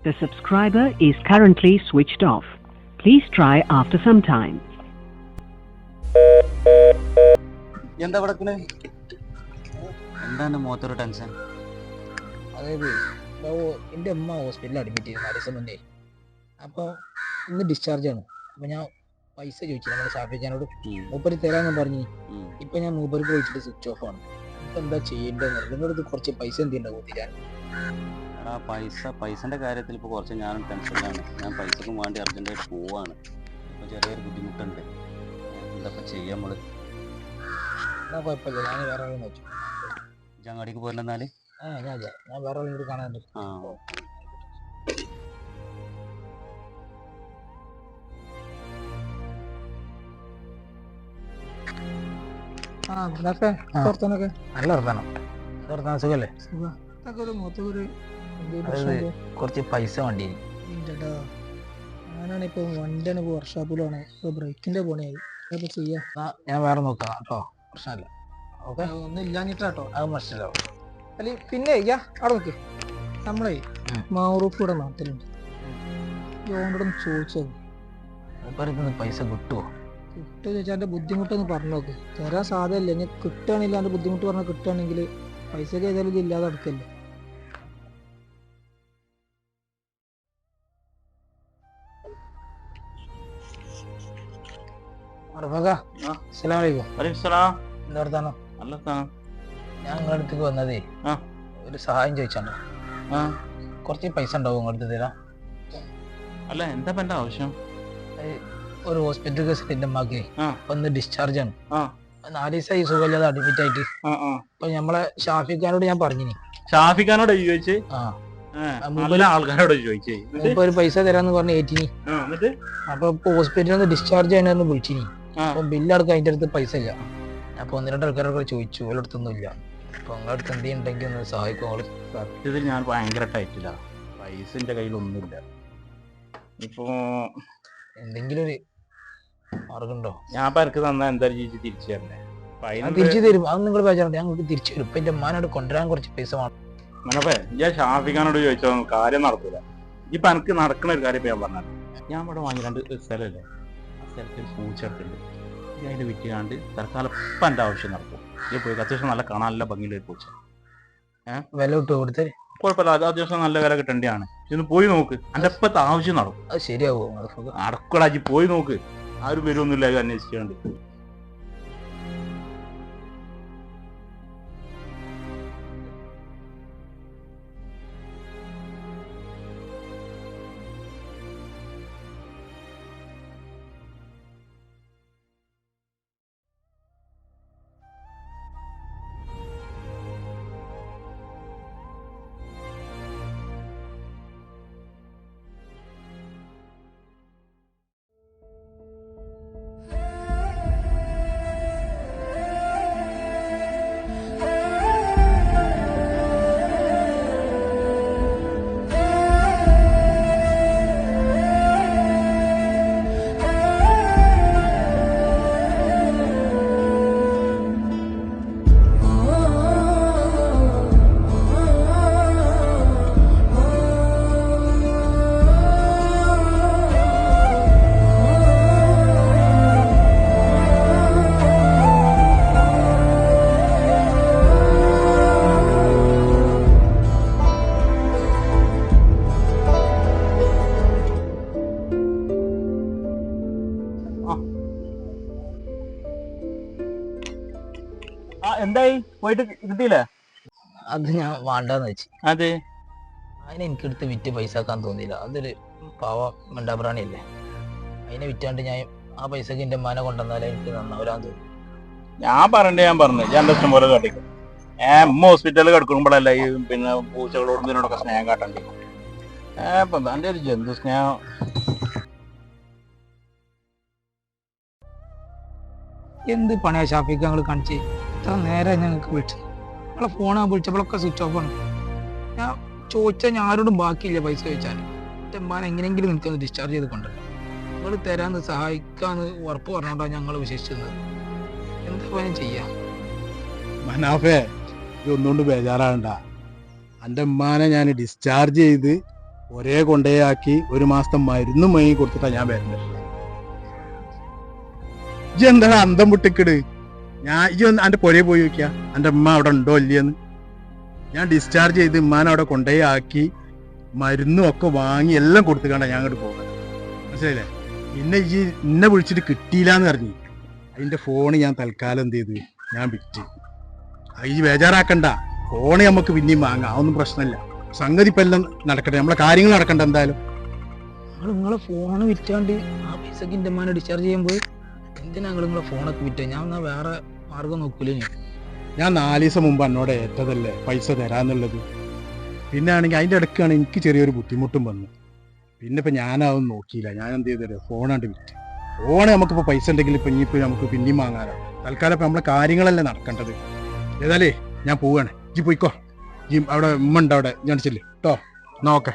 The subscriber is currently switched off. Please try after some time. എന്താ കിടക്കണേ? എന്താണ് മുഖത്തൊരു ടെൻഷൻ? അതായത് എൻ്റെ അമ്മ ഹോസ്പിറ്റലിൽ അഡ്മിറ്റ് ചെയ്തു 4 ദിവസം മുന്നേ. അപ്പോൾ ഇന്ന് ഡിസ്ചാർജ് ആണ്. അപ്പോൾ ഞാൻ പൈസ ചോദിച്ചു നമ്മുടെ ഷാഫിഖാനോട്, മൂപ്പര് തരാമെന്ന് പറഞ്ഞു. ഇപ്പം ഞാൻ മൂപ്പർക്ക് വിളിച്ചിട്ട് സ്വിച്ച് ഓഫ് ആണ്. ഇപ്പം എന്താ ചെയ്യേണ്ടതെന്ന് നിങ്ങളുടെ കുറച്ച് പൈസ എന്തുണ്ടാവും തരാൻ? എടാ പൈസൻ്റെ കാര്യത്തിൽ ഇപ്പോൾ കുറച്ച് ഞാനും ടെൻഷനിലാണ്. ഞാൻ പൈസക്കും വേണ്ടി അർജൻറ്റായിട്ട് പോവാണ്. ഇപ്പം ചെറിയൊരു ബുദ്ധിമുട്ടുണ്ട്. എന്താ ഇപ്പം ചെയ്യാം നമ്മൾ? എന്നാൽ കുഴപ്പമില്ല, ഞാൻ വേറെ ആളെ നോക്കി. അങ്ങാടിക്ക് പോരലെന്നാൽ ഞാൻ വേറെ ആളോട് കാണാനുണ്ട്. നല്ല വർത്താനം സുഖല്ലേ? കുറച്ച് പൈസ വേണ്ടി. ഞാനാണിപ്പോ വണ്ടിയാണ് വർക്ക്ഷോപ്പിലാണ്, ഇപ്പൊ ബ്രേക്കിന്റെ പണിയായി. ചെയ്യാ ഞാൻ വേറെ നോക്കാം കേട്ടോ, പ്രശ്നമില്ല. ഓക്കെ, ഒന്നും ഇല്ലാഞ്ഞിട്ടാട്ടോ, അത് പ്രശ്നമില്ല. അല്ലെ പിന്നെ അവിടെ നോക്ക്, നമ്മളെ മാറൂഫ് ഇവിടെ നാട്ടിലുണ്ട്. ഓനോടൊന്ന് ചോദിച്ചത് പൈസ കിട്ടുമോ? കിട്ടുമോ ചോദിച്ചാൽ എൻ്റെ ബുദ്ധിമുട്ടൊന്ന് പറഞ്ഞു നോക്ക്. തരാൻ സാധ്യമല്ല, ഇനി കിട്ടുകയാണെങ്കിൽ എൻ്റെ ബുദ്ധിമുട്ട് പറഞ്ഞാൽ കിട്ടുകയാണെങ്കിൽ പൈസക്ക് ഏതായാലും ഇത് ഇല്ലാതെ എടുക്കല്ലേ. ഞാൻ നിങ്ങളുടെ അടുത്തേക്ക് വന്നതേ ഒരു സഹായം ചോദിച്ചാണ്. കുറച്ച് പൈസ ഉണ്ടാവും നിങ്ങളുടെ തരാം? അല്ല, എന്താ എന്റെ ആവശ്യം? ഒരു ഹോസ്പിറ്റൽ കേസിൽ എൻ്റെ അമ്മക്ക് ഒന്ന് ഡിസ്ചാർജ് ആണ്. 4 ദിവസമായി സുഖമില്ലാതെ അഡ്മിറ്റ് ആയിട്ട്. അപ്പൊ നമ്മളെ ഷാഫിഖാനോട് ഞാൻ പറഞ്ഞിനി. ഷാഫിഖാനോട് ചോദിച്ചേ? ആൾക്കാരോട് ചോദിച്ചേ? ഇപ്പൊ ഒരു പൈസ തരാന്ന് പറഞ്ഞ് ഏറ്റിനി. അപ്പൊ ഹോസ്പിറ്റലിൽ നിന്ന് ഡിസ്ചാർജ് ചെയ്യാനൊന്ന് വിളിച്ചിനി. അപ്പൊ ബില്ലടക്കം അതിന്റെ അടുത്ത് പൈസ ഇല്ല. അപ്പൊ 1-2 ആൾക്കാരൊക്കെ ചോദിച്ചു, ഓരോ അടുത്തൊന്നും ഇല്ല. അപ്പൊ നിങ്ങളുടെ അടുത്ത് എന്തെങ്കിലും ഒന്ന് സഹായിക്കും? സത്യത്തിൽ ഞാൻ ഭയങ്കര ടൈറ്റില്ല, പൈസ എന്റെ കയ്യിലൊന്നുമില്ല. ഇപ്പോ എന്തെങ്കിലും ഒരു മാർഗമുണ്ടോ? ഞാൻ ഇപ്പൊ എനിക്ക് തന്നാ എന്തായാലും ചേച്ചി തിരിച്ചു തരണേ? തിരിച്ചു തരും, അത് നിങ്ങൾ വിചാരിച്ചു ഞങ്ങൾക്ക് തിരിച്ചു തരും. ഇപ്പൊ എന്റെ അമ്മാനോട് കൊണ്ടുവരാൻ കുറച്ച് പൈസ വേണം. മനപ്പേ, ഞാൻ ഷാഫിഖാനോട് ചോദിച്ചോ, കാര്യം നടക്കൂല. ഇപ്പൊ എനിക്ക് നടക്കുന്ന ഒരു കാര്യം ഞാൻ പറഞ്ഞത്, ഞാൻ ഇവിടെ വാങ്ങി 2 സ്ഥലമല്ലേ, ആ സ്ഥലത്ത് ഒരു പൂച്ചെടുത്തുണ്ട്. ഞാൻ അതിൽ വിറ്റാണ്ട് തൽക്കാലം ഇപ്പം എൻ്റെ ആവശ്യം നടക്കും. ഇത് പോയി അത്യാവശ്യം നല്ല കാണാൻ നല്ല ഭംഗിയുള്ള പൂച്ച. വില കിട്ടുമോ കൊടുത്തേ? കുഴപ്പമില്ല, അത് അത്യാവശ്യം നല്ല വില കിട്ടേണ്ടതാണ്. ഇന്ന് പോയി നോക്ക്, എൻ്റെ ഇപ്പത്തെ ആവശ്യം നടക്കും. അത് ശരിയാവോ? അടക്കളാജി പോയി നോക്ക്, ആരും വരുമൊന്നുമില്ല അത് അന്വേഷിച്ചുകൊണ്ട്. എന്തായി, പോയിട്ട് കിട്ടിയില്ലേ? അത് ഞാൻ വേണ്ടെന്ന് വെച്ച്. അതെ, അതിനെ എനിക്കെടുത്ത് വിറ്റ് പൈസ ആക്കാൻ തോന്നിയില്ല. അതൊരു പാവ മിണ്ടാപ്രാണിയല്ലേ, അതിനെ വിറ്റാണ്ട് ഞാൻ ആ പൈസക്ക് എൻ്റെ അമ്മാനെ കൊണ്ടുവന്നാലേ എനിക്ക് നന്നാവരാൻ തോന്നി. ഞാൻ പറഞ്ഞു ഞാൻ ഇഷ്ടം പോലെ കാട്ടിക്കും. ഹോസ്പിറ്റലിൽ കിടക്കുമ്പോഴല്ല ഈ പിന്നെ പൂച്ചകളോടും ഇതിനോടൊക്കെ സ്നേഹം കാട്ടണ്ടി. എൻ്റെ ഒരു ജന്തു സ്നേഹം. എന്ത് പണിയാ ഷാഫിക്ക് ഞങ്ങൾ കാണിച്ചേ? ഇത്ര നേരെ ഞങ്ങൾക്ക് വിളിച്ചു, നമ്മളെ ഫോണാ വിളിച്ചപ്പോഴൊക്കെ സ്വിച്ച് ഓഫ് ആണ്. ഞാൻ ചോദിച്ചാൽ ഞാൻ ആരോടും ബാക്കിയില്ല പൈസ ചോദിച്ചാൽ. എൻ്റെ അമ്മാനെ എങ്ങനെയെങ്കിലും എനിക്കൊന്ന് ഡിസ്ചാർജ് ചെയ്ത് കൊണ്ടുവരണം. നിങ്ങൾ തരാന്ന് സഹായിക്കാന്ന് ഉറപ്പ് പറഞ്ഞോണ്ടാണ് ഞങ്ങൾ വിശ്വസിച്ചത്. എന്താ പണി ചെയ്യാം? മനാഫേ, ഇതൊന്നുകൊണ്ട് ബേജാറാകണ്ട. എൻ്റെ ഉമ്മാനെ ഞാൻ ഡിസ്ചാർജ് ചെയ്ത് ഒരേ കൊണ്ടേയാക്കി 1 മാസത്തെ മരുന്നും വാങ്ങി കൊടുത്തിട്ടാ ഞാൻ വരുന്നത്. ഇജ്ജ് എന്താണ് അന്തം വിട്ടിക്കിട്? ഇജ്ജ് എന്റെ പുരയെ പോയി നോക്കിയ എന്റെ ഉമ്മ അവിടെ ഉണ്ടോ ഇല്ലയെന്ന്. ഞാൻ ഡിസ്ചാർജ് ചെയ്ത് ഉമ്മാനെ അവിടെ കൊണ്ടുപോയി മരുന്നും ഒക്കെ വാങ്ങി എല്ലാം കൊടുത്തുകൊണ്ടാ ഞാൻ അങ്ങോട്ട് പോകുന്നത്. മനസ്സിലായില്ലേ? പിന്നെ ഈ എന്നെ വിളിച്ചിട്ട് കിട്ടിയില്ല എന്ന് പറഞ്ഞു. അതിന്റെ ഫോണ് ഞാൻ തൽക്കാലം എന്ത് ചെയ്ത് ഞാൻ വിറ്റ്. ഈ ബേജാറാക്കണ്ട, ഫോണ് നമുക്ക് പിന്നെയും വാങ്ങാം, അതൊന്നും പ്രശ്നമില്ല. സംഗതി ഇപ്പം എല്ലാം നടക്കട്ടെ, നമ്മളെ കാര്യങ്ങൾ നടക്കണ്ട. എന്തായാലും നിങ്ങളെ ഫോണ് വിറ്റാണ്ട് ആ പൈസക്ക് എൻ്റെ അമ്മാനെ ഡിസ്ചാർജ് ചെയ്യുമ്പോൾ എന്തിനാ നിങ്ങളെ ഫോണൊക്കെ വിറ്റ? ഞാൻ എന്നാ വേറെ മാർഗം നോക്കൂലേ? ഞാൻ 4 ദിവസം മുമ്പ് എന്നോട് ഏറ്റതല്ലേ പൈസ തരാന്നുള്ളത്. പിന്നെ ആണെങ്കിൽ അതിൻ്റെ ഇടയ്ക്കാണ് എനിക്ക് ചെറിയൊരു ബുദ്ധിമുട്ടും വന്നു. പിന്നെ ഇപ്പം ഞാനതൊന്നും നോക്കിയില്ല. ഞാൻ എന്ത് ചെയ്തത് ഫോണാണ്ട് വിറ്റ്. ഫോണ് നമുക്കിപ്പോൾ പൈസ ഉണ്ടെങ്കിൽ ഇപ്പം ഇനിയിപ്പോൾ നമുക്ക് പിന്നെയും വാങ്ങാനോ. തൽക്കാലം ഇപ്പം നമ്മളെ കാര്യങ്ങളല്ലേ നടക്കേണ്ടത്. ഏതായാലേ ഞാൻ പോവുകയാണ്. ഇജ്ജ് പോയിക്കോ. അവിടെ ഉമ്മ ഉണ്ട് അവിടെ, ഞാൻ ചെല്ല് കേട്ടോ. നോക്കെ.